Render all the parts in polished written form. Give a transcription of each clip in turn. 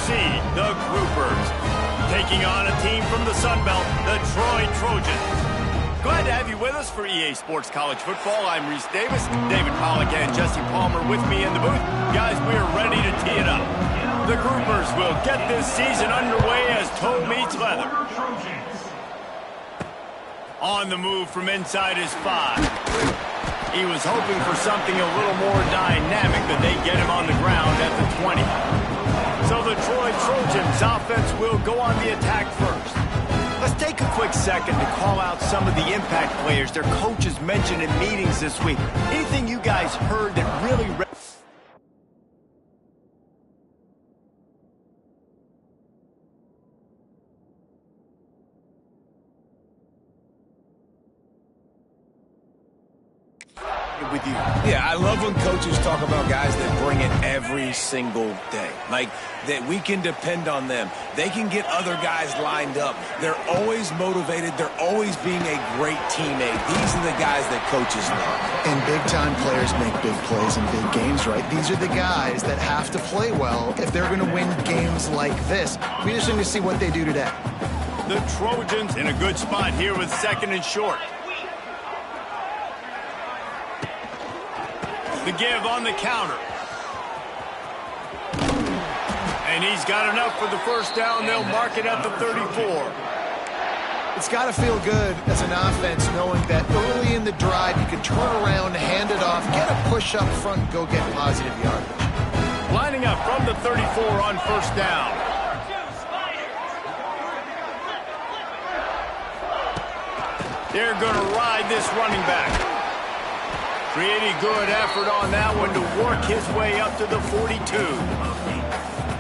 seed, the Groupers, taking on a team from the Sun Belt, the Troy Trojans. Glad to have you with us for EA Sports College Football. I'm Reese Davis, David Pollack and Jesse Palmer with me in the booth. Guys, we are ready to tee it up. The Groupers will get this season underway as toe meets leather. On the move from inside his 5. He was hoping for something a little more dynamic, but they get him on the ground at the 20. So the Troy Trojans offense will go on the attack first. Let's take a quick second to call out some of the impact players their coaches mentioned in meetings this week. Anything you guys heard that really... with you? Yeah, I love when coaches talk about guys that bring it every single day. Like, that we can depend on them. They can get other guys lined up. They're always motivated. They're always being a great teammate. These are the guys that coaches love. And big-time players make big plays in big games, right? These are the guys that have to play well if they're going to win games like this. We just need to see what they do today. The Trojans in a good spot here with 2nd and short. The give on the counter. And he's got enough for the first down. They'll mark it at the 34. It's got to feel good as an offense knowing that early in the drive you can turn around, hand it off, get a push up front, go get positive yardage. Lining up from the 34 on first down. They're going to ride this running back. Pretty good effort on that one to work his way up to the 42.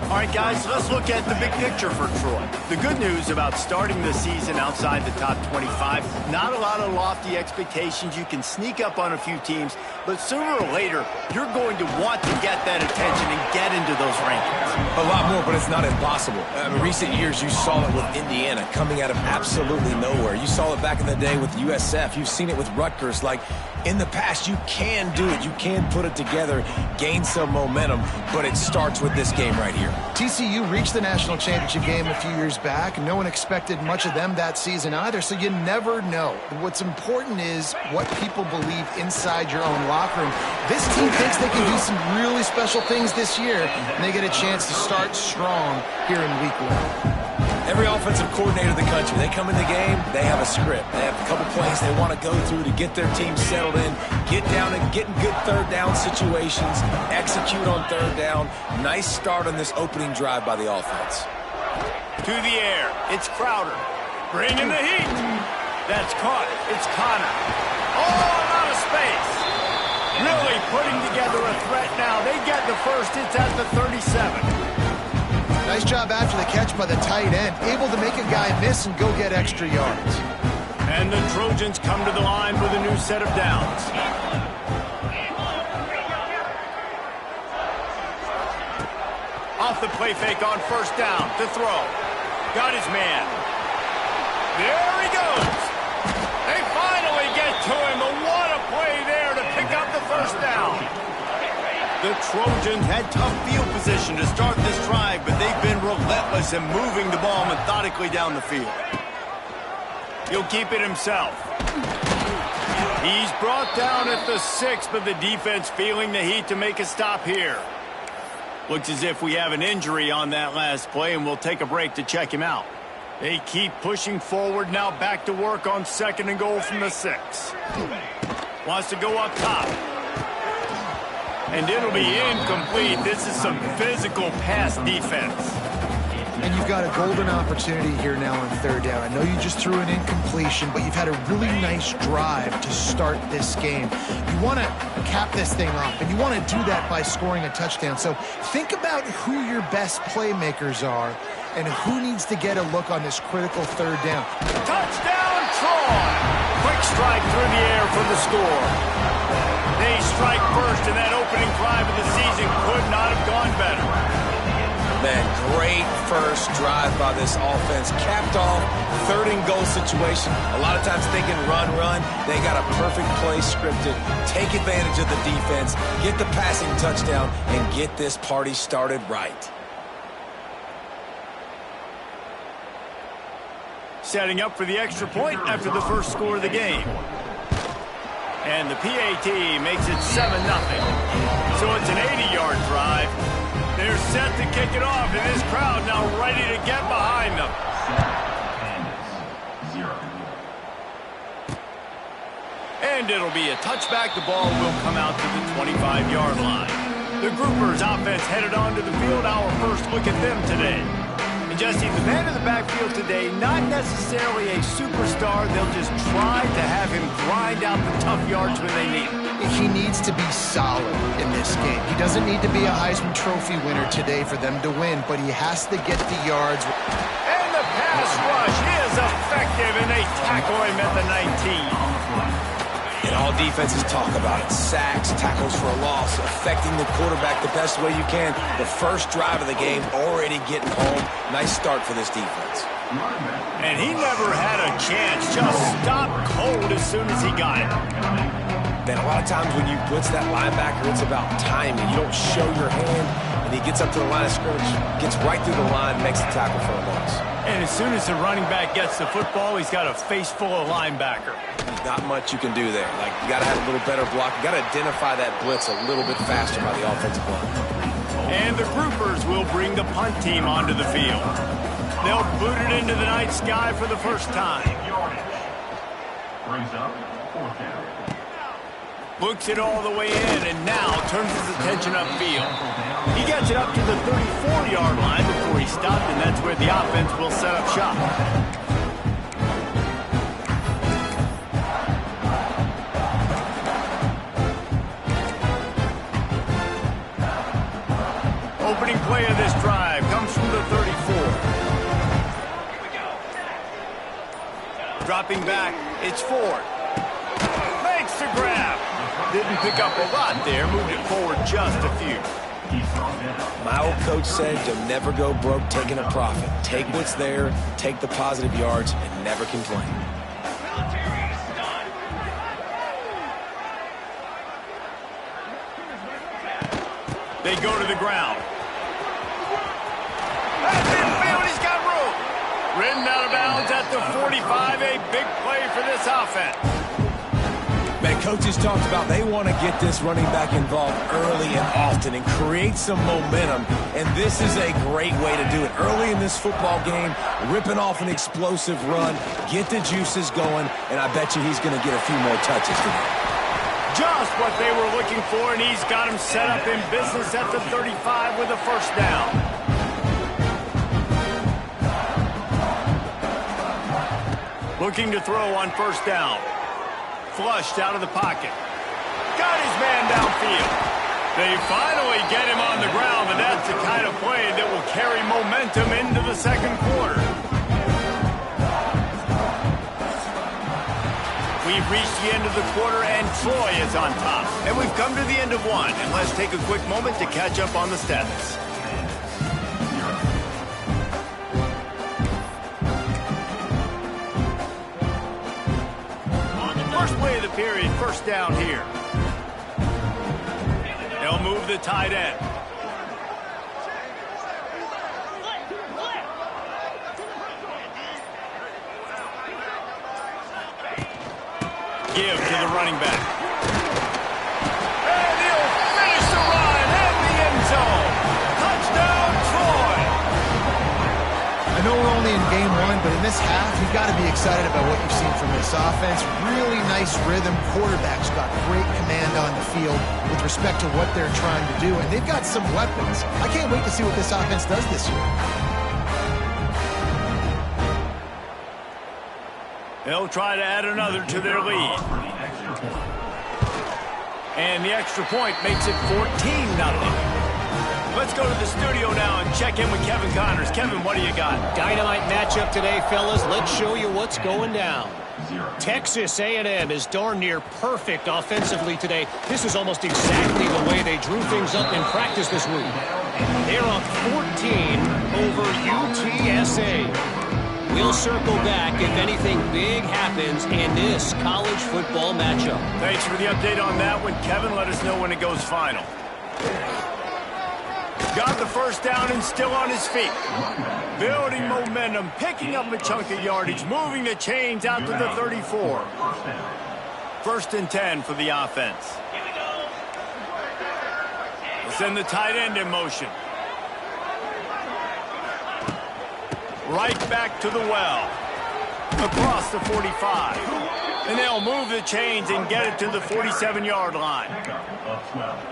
All right, guys, let's look at the big picture for Troy. The good news about starting the season outside the top 25, not a lot of lofty expectations. You can sneak up on a few teams, but sooner or later, you're going to want to get that attention and get into those rankings. A lot more, but it's not impossible. In recent years, you saw it with Indiana coming out of absolutely nowhere. You saw it back in the day with USF. You've seen it with Rutgers. Like, in the past, you can do it. You can put it together, gain some momentum, but it starts with this game right here. TCU reached the national championship game a few years back. No one expected much of them that season either, so you never know. What's important is what people believe inside your own locker room. This team thinks they can do some really special things this year, and they get a chance to start strong here in week 1. Every offensive coordinator in the country, they come in the game, they have a script. They have a couple plays they want to go through to get their team settled in, get down and get in good third down situations, execute on third down. Nice start on this opening drive by the offense. To the air, it's Crowder. Bringing the heat. That's caught. It's Connor. Oh, out of space. Really putting together a threat now. They get the first. It's at the 37. Nice job after the catch by the tight end, able to make a guy miss and go get extra yards. And the Trojans come to the line with a new set of downs. Off the play fake on first down to throw. Got his man. There he goes. They finally get to him. And what a play there to pick up the first down. The Trojans had tough field position to start this drive, but they've been relentless in moving the ball methodically down the field. He'll keep it himself. He's brought down at the 6, but the defense feeling the heat to make a stop here. Looks as if we have an injury on that last play, and we'll take a break to check him out. They keep pushing forward, now back to work on 2nd and goal from the 6. Wants to go up top. And it'll be incomplete. This is some physical pass defense. And you've got a golden opportunity here now on third down. I know you just threw an incompletion, but you've had a really nice drive to start this game. You want to cap this thing off, and you want to do that by scoring a touchdown. So think about who your best playmakers are and who needs to get a look on this critical third down. Touchdown, Troy! Quick strike through the air for the score. They strike first, and that opening drive of the season could not have gone better. Man, great first drive by this offense. Capped off, 3rd and goal situation. A lot of times thinking run. They got a perfect play scripted. Take advantage of the defense, get the passing touchdown, and get this party started right. Setting up for the extra point after the first score of the game. And the PAT makes it 7-0. So it's an 80-yard drive. They're set to kick it off, and this crowd now ready to get behind them. And it'll be a touchback. The ball will come out to the 25-yard line. The Groupers offense headed onto the field. Our first look at them today. And Jesse, the man in the backfield today, not necessarily a superstar. They'll just try to have him grind out the tough yards when they need him. He needs to be solid in this game. He doesn't need to be a Heisman Trophy winner today for them to win, but he has to get the yards. And the pass rush is effective, and they tackle him at the 19. And all defenses talk about it. Sacks, tackles for a loss, affecting the quarterback the best way you can. The first drive of the game, already getting home. Nice start for this defense. And he never had a chance. Just stopped cold as soon as he got it. Man, a lot of times when you blitz that linebacker, it's about timing. You don't show your hand, and he gets up to the line of scrimmage, gets right through the line, makes the tackle for a loss. And as soon as the running back gets the football, he's got a face full of linebacker. Not much you can do there. Like, you got to have a little better block. You got to identify that blitz a little bit faster by the offensive line. And the Groupers will bring the punt team onto the field. They'll boot it into the night sky for the first time. Brings up fourth down. Looks it all the way in, and now turns his attention upfield. He gets it up to the 34-yard line before he stopped, and that's where the offense will set up shop. Opening play of this drive comes from the 34. Dropping back, it's Ford. Makes the grab. Didn't pick up a lot there, moved it forward just a few. My old coach said you'll never go broke taking a profit. Take what's there, take the positive yards, and never complain. They go to the ground. That's infield, he's got room. Ridden out of bounds at the 45, a big play for this offense. Man, coaches talked about they want to get this running back involved early and often and create some momentum, and this is a great way to do it. Early in this football game, ripping off an explosive run, get the juices going, and I bet you he's going to get a few more touches today. Just what they were looking for, and he's got him set up in business at the 35 with a first down. Looking to throw on first down. Flushed out of the pocket. Got his man downfield. They finally get him on the ground, and that's the kind of play that will carry momentum into the second quarter. We've reached the end of the quarter, and Troy is on top. And we've come to the end of one, and let's take a quick moment to catch up on the stats. First play of the period, first down here. They'll move the tight end. Give to the running back. And he'll finish the run in the end zone. Touchdown, Troy. I know we're only in game one, but in this half, you've got to be excited about what you've seen from this offense. Really nice rhythm. Quarterback's got great command on the field with respect to what they're trying to do, and they've got some weapons. I can't wait to see what this offense does this year. They'll try to add another to their lead. And the extra point makes it 14-0. Let's go to the studio now and check in with Kevin Connors. Kevin, what do you got? Dynamite matchup today, fellas. Let's show you what's going down. Texas A&M is darn near perfect offensively today. This is almost exactly the way they drew things up in practice this week. They're up 14 over UTSA. We'll circle back if anything big happens in this college football matchup. Thanks for the update on that one, Kevin. Let us know when it goes final. Got the first down and still on his feet. Building momentum, picking up a chunk of yardage, moving the chains out to the 34. First and 10 for the offense. We'll send the tight end in motion. Right back to the well. Across the 45. And they'll move the chains and get it to the 47-yard line.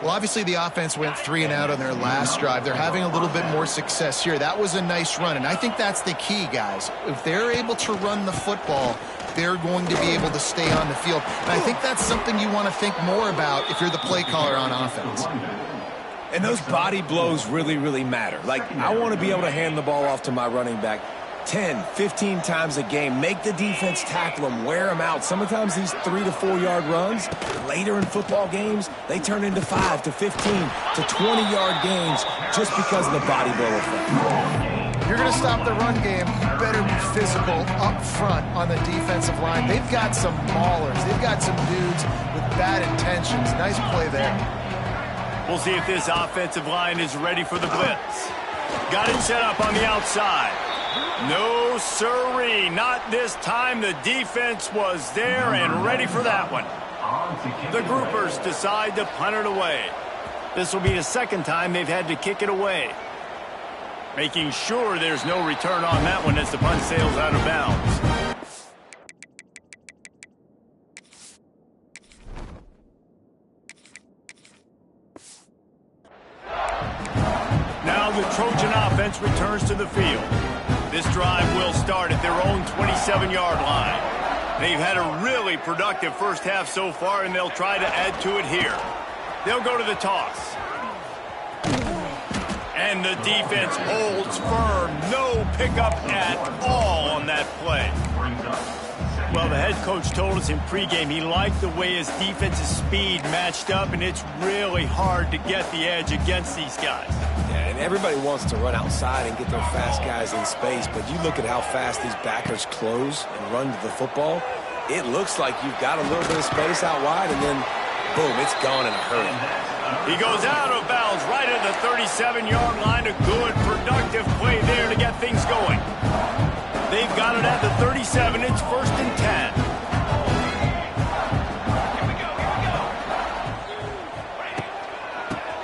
Well, obviously the offense went 3 and out on their last drive. They're having a little bit more success here. That was a nice run, and I think that's the key, guys. If they're able to run the football, they're going to be able to stay on the field. And I think that's something you want to think more about if you're the play caller on offense. And those body blows really, really matter. Like, I want to be able to hand the ball off to my running back 10, 15 times a game. Make the defense tackle them, wear them out. Sometimes these 3 to 4 yard runs, later in football games, they turn into 5 to 15 to 20-yard games just because of the body blow effect. You're going to stop the run game, you better be physical up front on the defensive line. They've got some maulers. They've got some dudes with bad intentions. Nice play there. We'll see if this offensive line is ready for the blitz. Got it set up on the outside. No, sirree, not this time. The defense was there and ready for that one. The groupers decide to punt it away. This will be the second time they've had to kick it away. Making sure there's no return on that one as the punt sails out of bounds. Now the Trojan offense returns to the field. This drive will start at their own 27-yard line. They've had a really productive first half so far, and they'll try to add to it here. They'll go to the toss. And the defense holds firm. No pickup at all on that play. Well, the head coach told us in pregame he liked the way his defense's speed matched up, and it's really hard to get the edge against these guys. Yeah, and everybody wants to run outside and get their fast guys in space, but you look at how fast these backers close and run to the football, it looks like you've got a little bit of space out wide, and then, boom, it's gone in a hurry. He goes out of bounds right at the 37-yard line. A good, productive play there to get things going. They've got it at the 37. It's first and 10.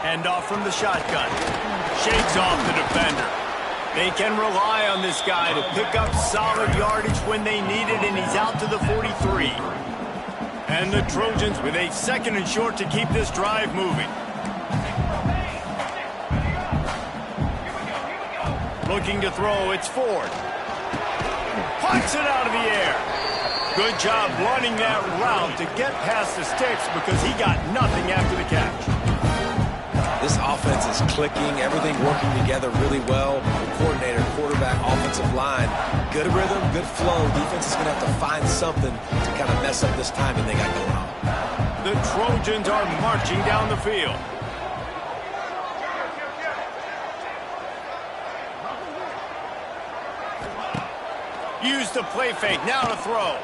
Handoff from the shotgun. Shakes off the defender. They can rely on this guy to pick up solid yardage when they need it, and he's out to the 43. And the Trojans with a second and short to keep this drive moving. Looking to throw, it's Ford. Punts it out of the air. Good job running that route to get past the sticks because he got nothing after the catch. This offense is clicking, everything working together really well. The coordinator, quarterback, offensive line, good rhythm, good flow. Defense is going to have to find something to kind of mess up this timing they got going on. The Trojans are marching down the field. Use the play fake, now to throw.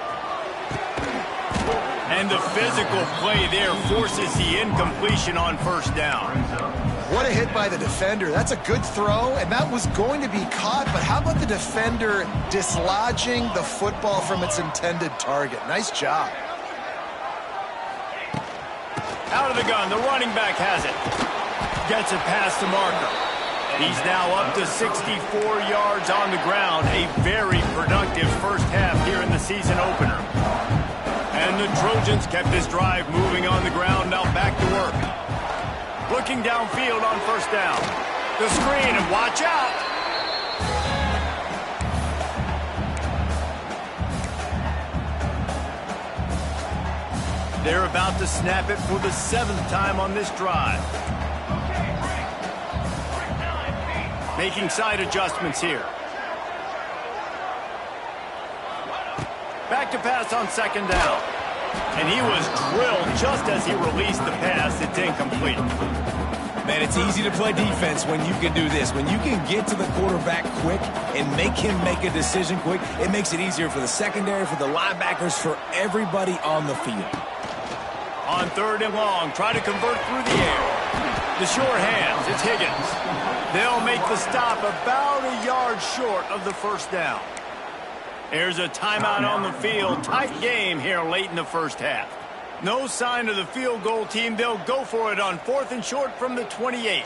And the physical play there forces the incompletion on first down. What a hit by the defender. That's a good throw, and that was going to be caught, but how about the defender dislodging the football from its intended target? Nice job. Out of the gun, the running back has it. Gets it past the marker. He's now up to 64 yards on the ground. A very productive first half here in the season opener. And the Trojans kept this drive moving on the ground, now back to work. Looking downfield on first down. The screen, and watch out. They're about to snap it for the 7th time on this drive. Making side adjustments here. Back to pass on second down. And he was drilled just as he released the pass. It's incomplete. Man, it's easy to play defense when you can do this. When you can get to the quarterback quick and make him make a decision quick, it makes it easier for the secondary, for the linebackers, for everybody on the field. On third and long, try to convert through the air. The sure hands, it's Higgins. They'll make the stop about a yard short of the first down. There's a timeout on the field. Tight game here late in the first half. No sign of the field goal team. They'll go for it on 4th and short from the 28.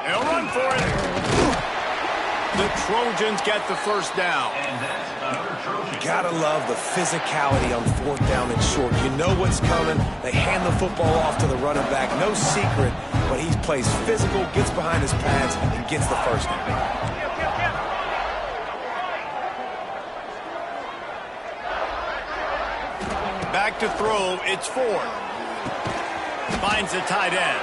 They'll run for it. The Trojans get the first down. Gotta love the physicality on 4th down and short. You know what's coming. They hand the football off to the running back. No secret, but he plays physical, gets behind his pads, and gets the first down. Back to throw, it's Ford. Finds the tight end.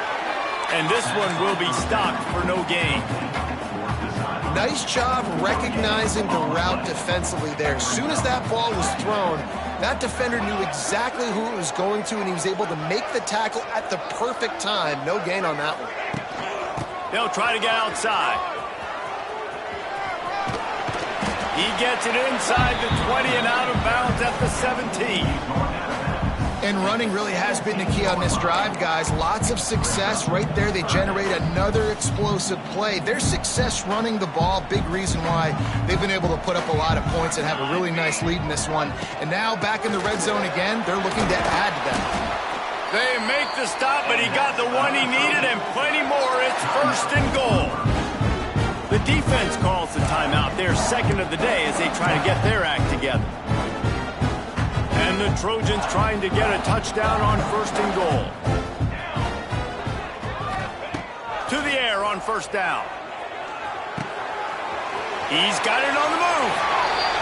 And this one will be stopped for no gain. Nice job recognizing the route defensively there. As soon as that ball was thrown, that defender knew exactly who it was going to, and he was able to make the tackle at the perfect time. No gain on that one. They'll try to get outside. He gets it inside the 20 and out of bounds at the 17. And running really has been the key on this drive, guys. Lots of success right there. They generate another explosive play. Their success running the ball, big reason why they've been able to put up a lot of points and have a really nice lead in this one. And now back in the red zone again, they're looking to add to that. They make the stop, but he got the one he needed and plenty more. It's 1st and goal. The defense calls the timeout. Their second of the day as they try to get their act together. And the Trojans trying to get a touchdown on 1st and goal. To the air on 1st down. He's got it on the move.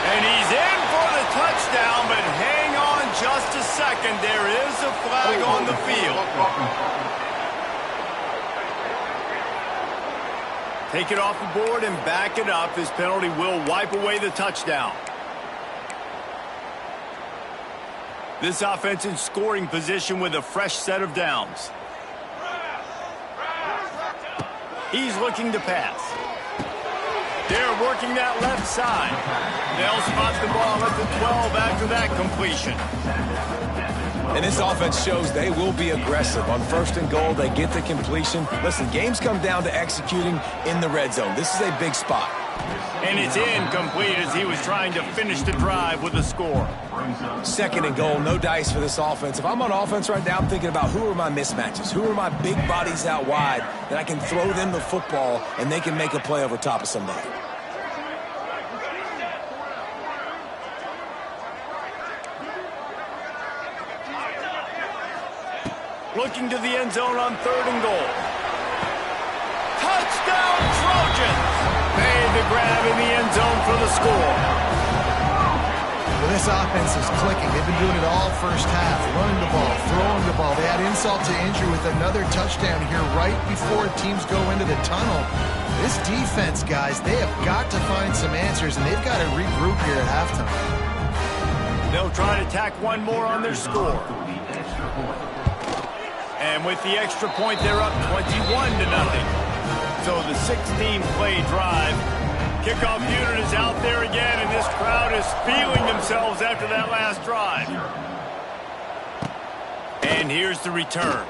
And he's in for the touchdown, but hang on just a second. There is a flag on the field. Take it off the board and back it up. This penalty will wipe away the touchdown. This offense in scoring position with a fresh set of downs. He's looking to pass. They're working that left side. They'll spot the ball at the 12 after that completion. And this offense shows they will be aggressive. On 1st and goal, they get the completion. Listen, games come down to executing in the red zone. This is a big spot. And it's incomplete as he was trying to finish the drive with a score. 2nd and goal, no dice for this offense. If I'm on offense right now, I'm thinking about who are my mismatches? Who are my big bodies out wide that I can throw them the football and they can make a play over top of somebody. Looking to the end zone on 3rd and goal. Touchdown Trojans! Made the grab in the end zone for the score. Well, this offense is clicking. They've been doing it all first half. Running the ball, throwing the ball. They had insult to injury with another touchdown here right before teams go into the tunnel. This defense, guys, they have got to find some answers, and they've got to regroup here at halftime. They'll try to tack one more on their score. And with the extra point, they're up 21-0. So the 16-play drive. Kickoff unit is out there again, and this crowd is feeling themselves after that last drive. And here's the return.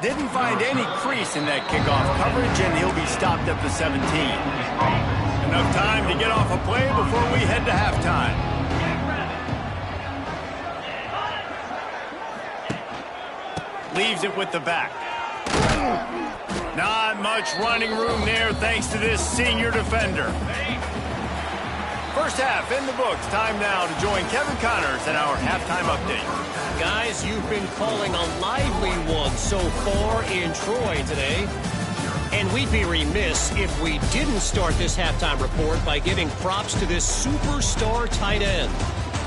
Didn't find any crease in that kickoff coverage, and he'll be stopped at the 17. Enough time to get off a play before we head to halftime. Leaves it with the back. Not much running room there thanks to this senior defender. First half in the books. Time now to join Kevin Connors in our halftime update. Guys, you've been calling a lively one so far in Troy today. And we'd be remiss if we didn't start this halftime report by giving props to this superstar tight end.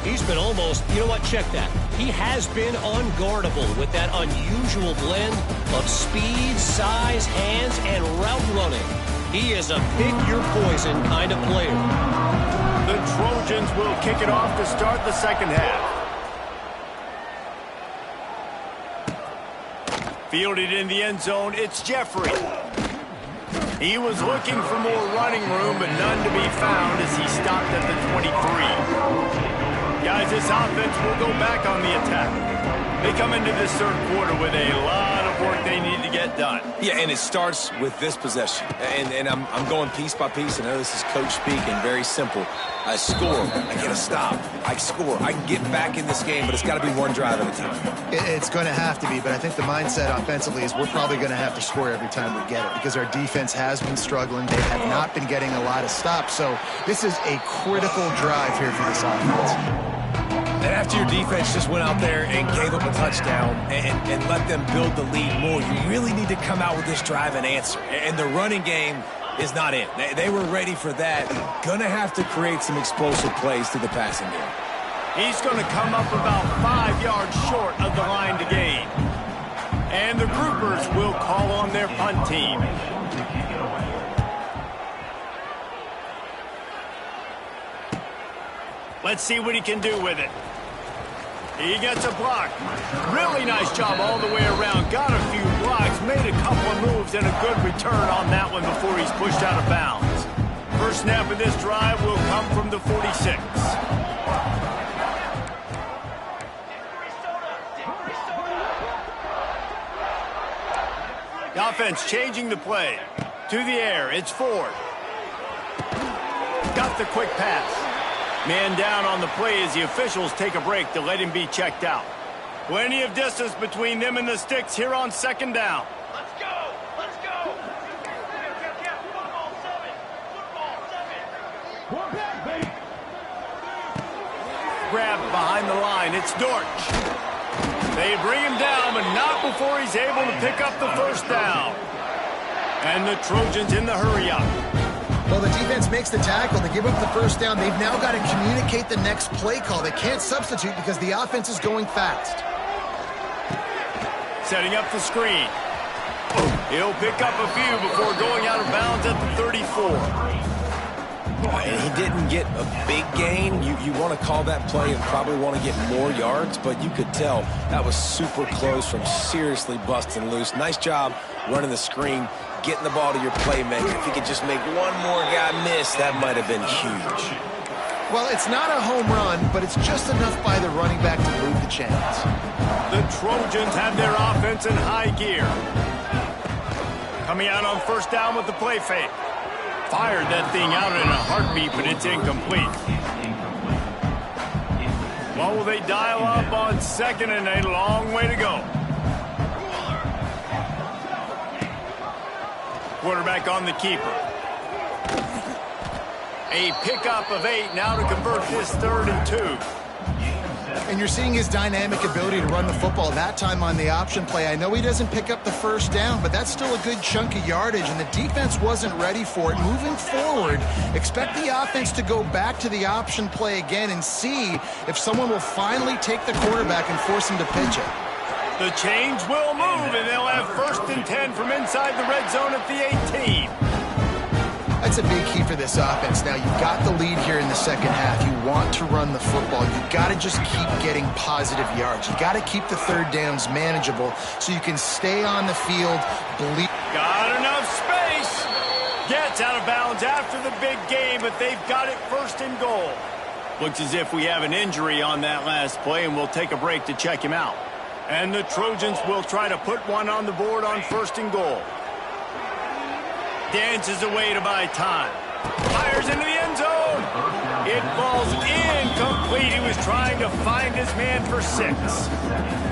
He's been almost, you know what, check that. He has been unguardable with that unusual blend of speed, size, hands, and route running. He is a pick-your-poison kind of player. The Trojans will kick it off to start the second half. Fielded in the end zone, it's Jeffrey. He was looking for more running room, but none to be found as he stopped at the 23. Guys, this offense will go back on the attack. They come into this third quarter with a lot of work they need to get done. Yeah, and it starts with this possession. And I'm going piece by piece. I know this is coach speak and very simple. I score. I get a stop. I score. I can get back in this game, but it's got to be one drive at a time. It's going to have to be, but I think the mindset offensively is we're probably going to have to score every time we get it because our defense has been struggling. They have not been getting a lot of stops. So this is a critical drive here for this offense. And after your defense just went out there and gave up a touchdown and let them build the lead more, you really need to come out with this drive and answer. And the running game is not in. They were ready for that. Gonna have to create some explosive plays to the passing game. He's going to come up about 5 yards short of the line to gain. And the groupers will call on their punt team. Let's see what he can do with it. He gets a block. Really nice job all the way around. Got a few blocks, made a couple of moves, and a good return on that one before he's pushed out of bounds. First snap of this drive will come from the 46. The offense changing the play. To the air, it's Ford. Got the quick pass. Man down on the play as the officials take a break to let him be checked out. Plenty of distance between them and the sticks here on second down. Let's go! Let's go! Football 7! Football 7! We're back, baby! Grabbed behind the line, it's Dortch. They bring him down, but not before he's able to pick up the first down. And the Trojans in the hurry-up. Well, the defense makes the tackle. They give up the first down. They've now got to communicate the next play call. They can't substitute because the offense is going fast. Setting up the screen. He'll pick up a few before going out of bounds at the 34. And he didn't get a big gain. You want to call that play and probably want to get more yards, but you could tell that was super close from seriously busting loose. Nice job running the screen, getting the ball to your playmaker. If he could just make one more guy miss, that might have been huge. Well, it's not a home run, but it's just enough by the running back to move the chains. The Trojans have their offense in high gear. Coming out on first down with the play fake. Fired that thing out in a heartbeat, but it's incomplete. Well, will they dial up on second and a long way to go? Quarterback on the keeper. A pickup of 8 now to convert this 3rd and 2. And you're seeing his dynamic ability to run the football, that time on the option play. I know he doesn't pick up the first down, but that's still a good chunk of yardage, and the defense wasn't ready for it. Moving forward, expect the offense to go back to the option play again and see if someone will finally take the quarterback and force him to pitch it. The change will move, and they'll have 1st and 10 from inside the red zone at the 18. That's a big key for this offense. Now, you've got the lead here in the second half. You want to run the football. You've got to just keep getting positive yards. You got to keep the third downs manageable so you can stay on the field. Got enough space. Gets out of bounds after the big game, but they've got it 1st and goal. Looks as if we have an injury on that last play, and we'll take a break to check him out. And the Trojans will try to put one on the board on 1st and goal. Dances away to buy time. Fires into the end zone. It falls incomplete. He was trying to find his man for 6.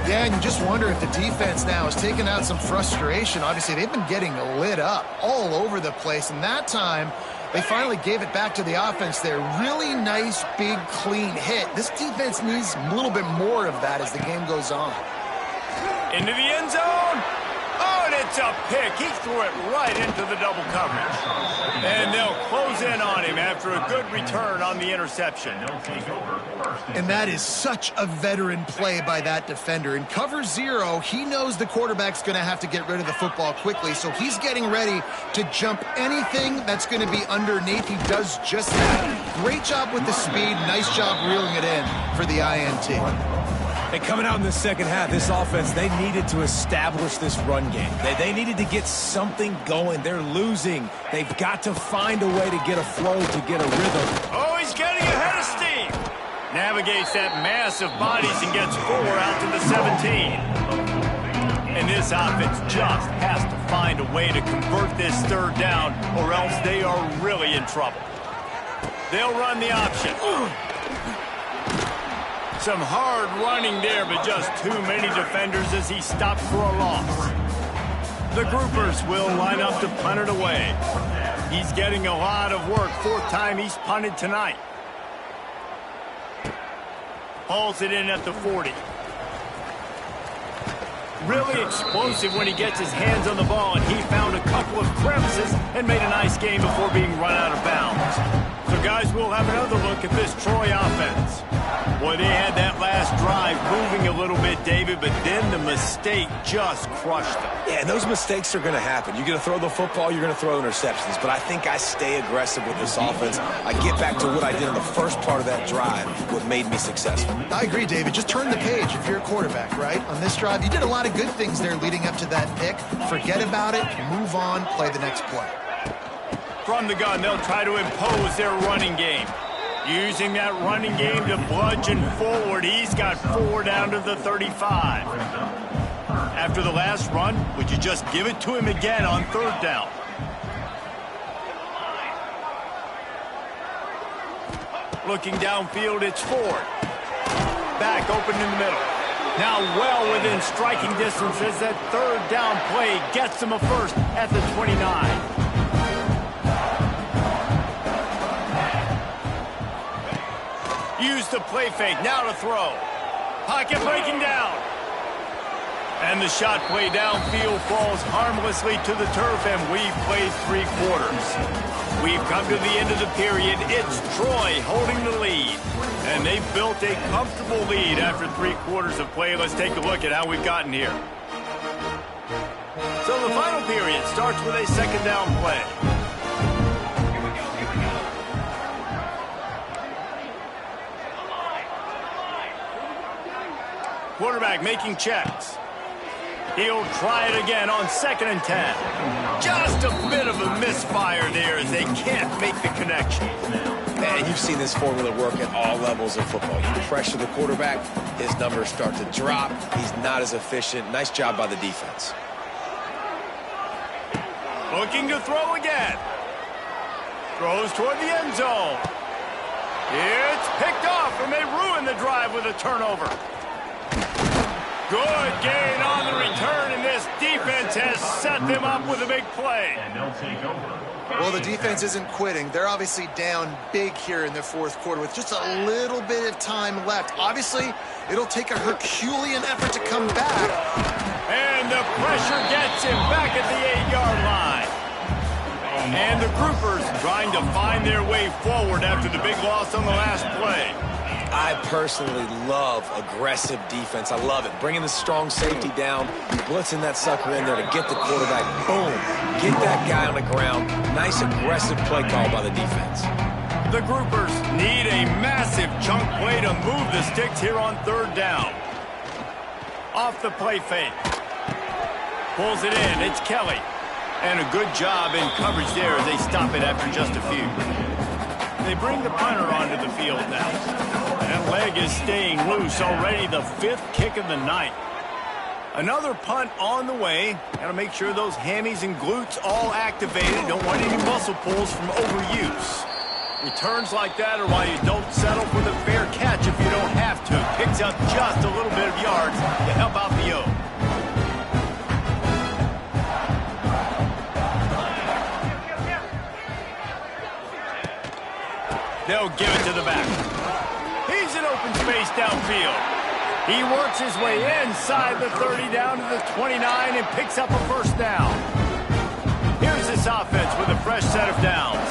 Yeah, and you just wonder if the defense now is taking out some frustration. Obviously, they've been getting lit up all over the place, and that time they finally gave it back to the offense there. Really nice, big, clean hit. This defense needs a little bit more of that as the game goes on. Into the end zone. Oh, and it's a pick. He threw it right into the double coverage. And they'll close in on him after a good return on the interception. And that is such a veteran play by that defender. In cover 0, he knows the quarterback's going to have to get rid of the football quickly, so he's getting ready to jump anything that's going to be underneath. He does just that. Great job with the speed. Nice job reeling it in for the INT. And coming out in the second half, this offense, they needed to establish this run game. They needed to get something going. They're losing. They've got to find a way to get a flow, to get a rhythm. Oh, he's getting ahead of steam. Navigates that mass of bodies and gets 4 out to the 17. And this offense just has to find a way to convert this third down, or else they are really in trouble. They'll run the option. Some hard running there, but just too many defenders as he stopped for a loss. The groupers will line up to punt it away. He's getting a lot of work. 4th time he's punted tonight. Hauls it in at the 40. Really explosive when he gets his hands on the ball, and he found a couple of crevices and made a nice game before being run out of bounds. So, guys, we'll have another look at this Troy offense. Boy, they had that last drive moving a little bit, David, but then the mistake just crushed them. Yeah, and those mistakes are going to happen. You're going to throw the football, you're going to throw interceptions. But I think I stay aggressive with this offense. I get back to what I did in the first part of that drive, what made me successful. I agree, David. Just turn the page if you're a quarterback, right? On this drive, you did a lot of good things there leading up to that pick. Forget about it, move on, play the next play. From the gun, they'll try to impose their running game. Using that running game to bludgeon forward, he's got 4 down to the 35. After the last run, would you just give it to him again on 3rd down? Looking downfield, it's Ford. Back open in the middle. Now well within striking distance as that 3rd down play gets him a first at the 29. Use the play fake, now to throw. Pocket breaking down. And the shot play downfield falls harmlessly to the turf, and we've played 3 quarters. We've come to the end of the period. It's Troy holding the lead. And they've built a comfortable lead after 3 quarters of play. Let's take a look at how we've gotten here. So the final period starts with a 2nd down play. Quarterback making checks. He'll try it again on 2nd and 10. Just a bit of a misfire there as they can't make the connection. Man, you've seen this formula work at all levels of football. You pressure the quarterback, his numbers start to drop. He's not as efficient. Nice job by the defense. Looking to throw again. Throws toward the end zone. It's picked off, and they ruin the drive with a turnover. Good gain on the return, and this defense has set them up with a big play. Well, the defense isn't quitting. They're obviously down big here in the 4th quarter with just a little bit of time left. Obviously, it'll take a Herculean effort to come back. And the pressure gets him back at the 8-yard line. And the groupers trying to find their way forward after the big loss on the last play. I personally love aggressive defense. I love it. Bringing the strong safety down, blitzing that sucker in there to get the quarterback. Boom. Get that guy on the ground. Nice aggressive play call by the defense. The groupers need a massive chunk play to move the sticks here on 3rd down. Off the play fake. Pulls it in. It's Kelly. And a good job in coverage there as they stop it after just a few. They bring the punter onto the field now. That leg is staying loose. Already the 5th kick of the night. Another punt on the way. Got to make sure those hammies and glutes all activated. Don't want any muscle pulls from overuse. Returns like that are why you don't settle for the fair catch if you don't have to. Picks up just a little bit of yards to help out the O. They'll give it to the back. He's in open space downfield. He works his way inside the 30 down to the 29 and picks up a 1st down. Here's this offense with a fresh set of downs.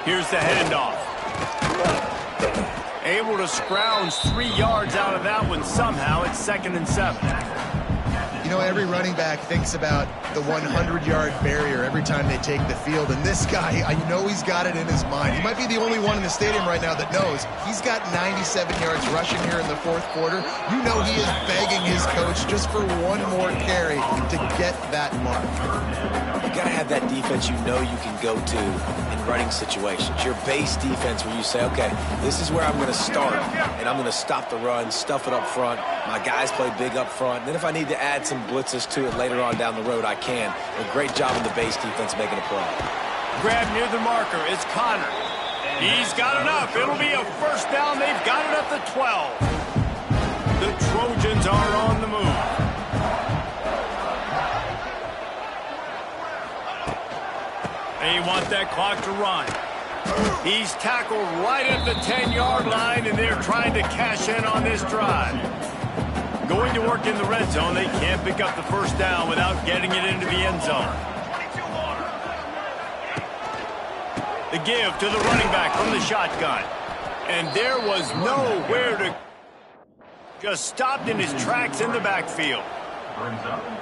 Here's the handoff. Able to scrounge 3 yards out of that one somehow. It's 2nd and 7. You know, every running back thinks about the 100-yard barrier every time they take the field, and this guy, I know he's got it in his mind. He might be the only one in the stadium right now that knows he's got 97 yards rushing here in the fourth quarter. You know he is begging his coach just for one more carry to get that mark. You got to have that defense you know you can go to in running situations. Your base defense where you say, okay, this is where I'm going to start, and I'm going to stop the run, stuff it up front. My guys play big up front. And then if I need to add some blitzes to it later on down the road, I can. A great job in the base defense making a play. Grab near the marker. It's Connor. He's got enough. It'll be a first down. They've got it at the 12. The Trojans are on the move. They want that clock to run. He's tackled right at the 10-yard line, and they're trying to cash in on this drive. Going to work in the red zone, they can't pick up the first down without getting it into the end zone. The give to the running back from the shotgun. And there was nowhere to... Just stopped in his tracks in the backfield.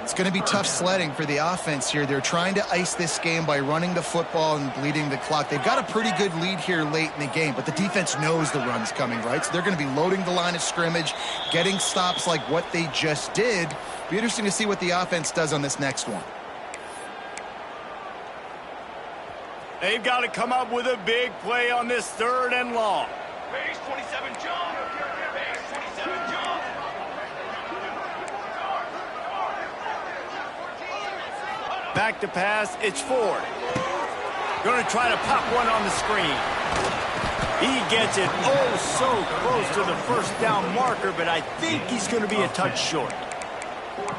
It's going to be tough sledding for the offense here. They're trying to ice this game by running the football and bleeding the clock. They've got a pretty good lead here late in the game, but the defense knows the run's coming, right? So they're going to be loading the line of scrimmage, getting stops like what they just did. Be interesting to see what the offense does on this next one. They've got to come up with a big play on this 3rd and long. Base 27, John. Base 27, John. Back to pass, it's Ford. Going to try to pop one on the screen. He gets it oh so close to the first down marker, but I think he's going to be a touch short.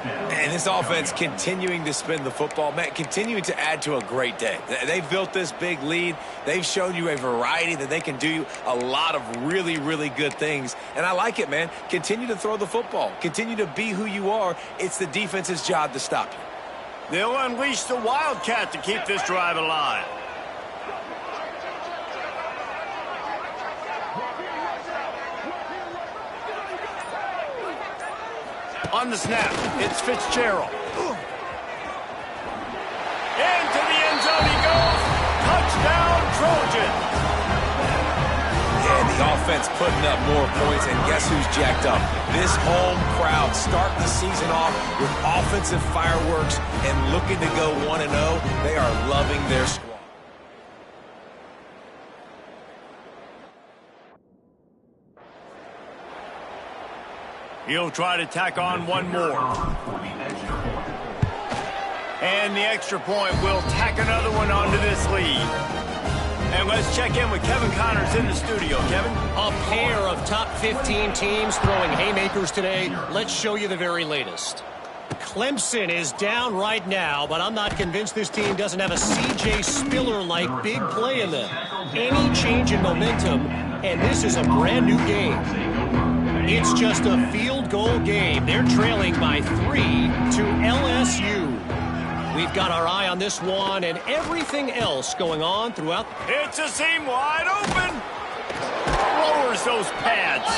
And this offense continuing to spin the football, man, continuing to add to a great day. They've built this big lead. They've shown you a variety that they can do a lot of really, really good things. And I like it, man. Continue to throw the football. Continue to be who you are. It's the defense's job to stop you. They'll unleash the Wildcat to keep this drive alive. On the snap, it's Fitzgerald. Into the end zone he goes. Touchdown, Trojans. Yeah, the offense putting up more points, and guess who's jacked up? This home crowd starting the season off with offensive fireworks and looking to go 1-0. They are loving their squad. He'll try to tack on one more. And the extra point will tack another one onto this lead. And let's check in with Kevin Connors in the studio. Kevin? A pair of top 15 teams throwing haymakers today. Let's show you the very latest. Clemson is down right now, but I'm not convinced this team doesn't have a C.J. Spiller-like big play in them. Any change in momentum, and this is a brand new game. It's just a field goal game. They're trailing by 3 to LSU. We've got our eye on this one and everything else going on throughout. It's a seam wide open. Lowers those pads.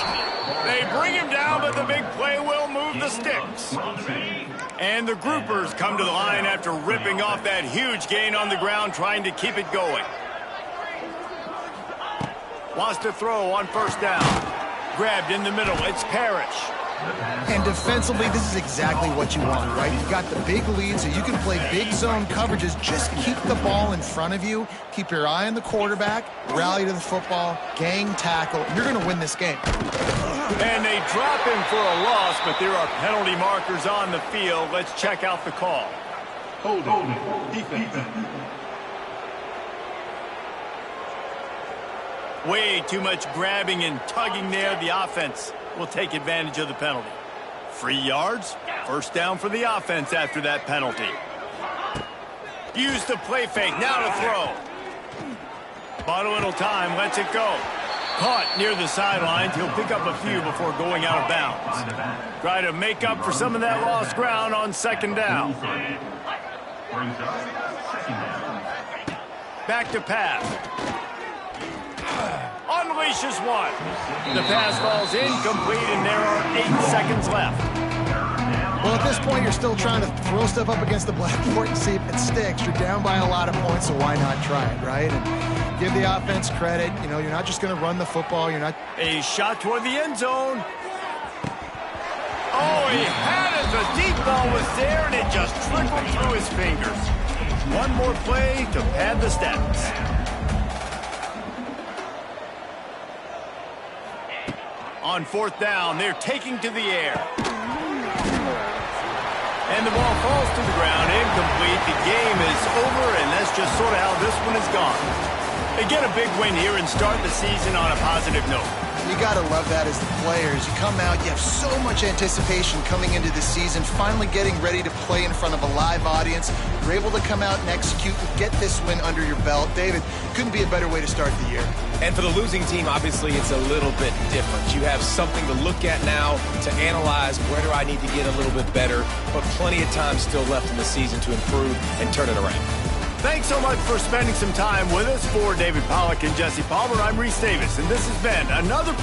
They bring him down, but the big play will move the sticks. And the groupers come to the line after ripping off that huge gain on the ground, trying to keep it going. Wants to throw on first down. Grabbed in the middle. It's Parrish. And defensively, this is exactly what you want, right? You've got the big lead, so you can play big zone coverages. Just keep the ball in front of you. Keep your eye on the quarterback. Rally to the football. Gang tackle. You're going to win this game. And they drop him for a loss, but there are penalty markers on the field. Let's check out the call. Hold it. Defense. Way too much grabbing and tugging there. The offense will take advantage of the penalty. 3 yards. First down for the offense after that penalty. Use the play fake. Now to throw. Bought a little time. Lets it go. Caught near the sidelines. He'll pick up a few before going out of bounds. Try to make up for some of that lost ground on second down. Back to pass. Unleashes one. The pass falls incomplete, and there are 8 seconds left. Well, at this point, you're still trying to throw stuff up against the blackboard and see if it sticks. You're down by a lot of points, so why not try it, right? And give the offense credit. You know, you're not just going to run the football. You're not. A shot toward the end zone. Oh, he had it. The deep ball was there, and it just trickled through his fingers. One more play to pad the stats. On fourth down, they're taking to the air. And the ball falls to the ground, incomplete. The game is over, and that's just sort of how this one is gone. They get a big win here and start the season on a positive note. You got to love that as the players. You come out, you have so much anticipation coming into the season, finally getting ready to play in front of a live audience. You're able to come out and execute and get this win under your belt. David, couldn't be a better way to start the year. And for the losing team, obviously, it's a little bit different. You have something to look at now to analyze where do I need to get a little bit better, but plenty of time still left in the season to improve and turn it around. Thanks so much for spending some time with us. For David Pollack and Jesse Palmer, I'm Reese Davis, and this has been another...